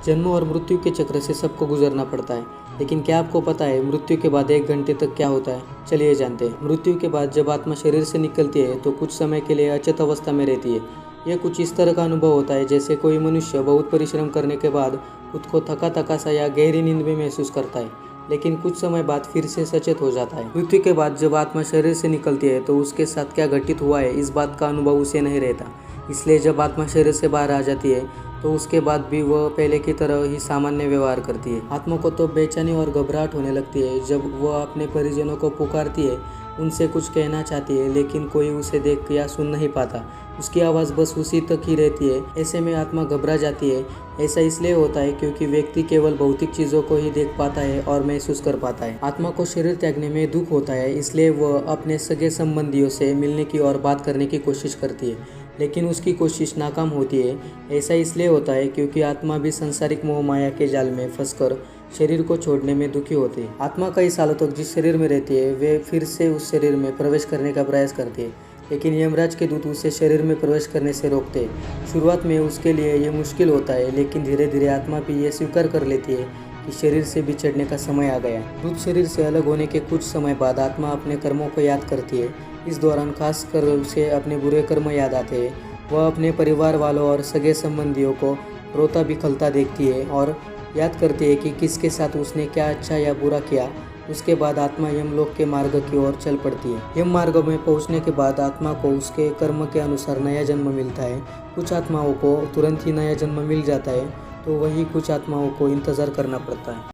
जन्म और मृत्यु के चक्र से सबको गुजरना पड़ता है, लेकिन क्या आपको पता है मृत्यु के बाद 1 घंटे तक क्या होता है? चलिए जानते हैं। मृत्यु के बाद जब आत्मा शरीर से निकलती है तो कुछ समय के लिए अचेत अवस्था में रहती है। यह कुछ इस तरह का अनुभव होता है जैसे कोई मनुष्य बहुत परिश्रम करने के बाद खुद को थका थका सा या गहरी नींद में महसूस करता है, लेकिन कुछ समय बाद फिर से सचेत हो जाता है। मृत्यु के बाद जब आत्मा शरीर से निकलती है तो उसके साथ क्या घटित हुआ है इस बात का अनुभव उसे नहीं रहता। इसलिए जब आत्मा शरीर से बाहर आ जाती है तो उसके बाद भी वह पहले की तरह ही सामान्य व्यवहार करती है। आत्मा को तो बेचैनी और घबराहट होने लगती है जब वह अपने परिजनों को पुकारती है, उनसे कुछ कहना चाहती है, लेकिन कोई उसे देख या सुन नहीं पाता। उसकी आवाज़ बस उसी तक ही रहती है। ऐसे में आत्मा घबरा जाती है। ऐसा इसलिए होता है क्योंकि व्यक्ति केवल भौतिक चीज़ों को ही देख पाता है और महसूस कर पाता है। आत्मा को शरीर त्यागने में दुख होता है, इसलिए वह अपने सगे संबंधियों से मिलने की और बात करने की कोशिश करती है, लेकिन उसकी कोशिश नाकाम होती है। ऐसा इसलिए होता है क्योंकि आत्मा भी सांसारिक मोह माया के जाल में फंसकर शरीर को छोड़ने में दुखी होती है। आत्मा कई सालों तक जिस शरीर में रहती है वे फिर से उस शरीर में प्रवेश करने का प्रयास करती है, लेकिन यमराज के दूत उसे शरीर में प्रवेश करने से रोकते हैं। शुरुआत में उसके लिए यह मुश्किल होता है, लेकिन धीरे धीरे आत्मा भी ये स्वीकार कर लेती है कि शरीर से बिछड़ने का समय आ गया। दूत शरीर से अलग होने के कुछ समय बाद आत्मा अपने कर्मों को याद करती है। इस दौरान खासकर उसे अपने बुरे कर्म याद आते हैं। वह अपने परिवार वालों और सगे संबंधियों को रोता बिखरता देखती है और याद करती है कि किसके साथ उसने क्या अच्छा या बुरा किया। उसके बाद आत्मा यमलोक के मार्ग की ओर चल पड़ती है। यम मार्ग में पहुंचने के बाद आत्मा को उसके कर्म के अनुसार नया जन्म मिलता है। कुछ आत्माओं को तुरंत ही नया जन्म मिल जाता है, तो वही कुछ आत्माओं को इंतज़ार करना पड़ता है।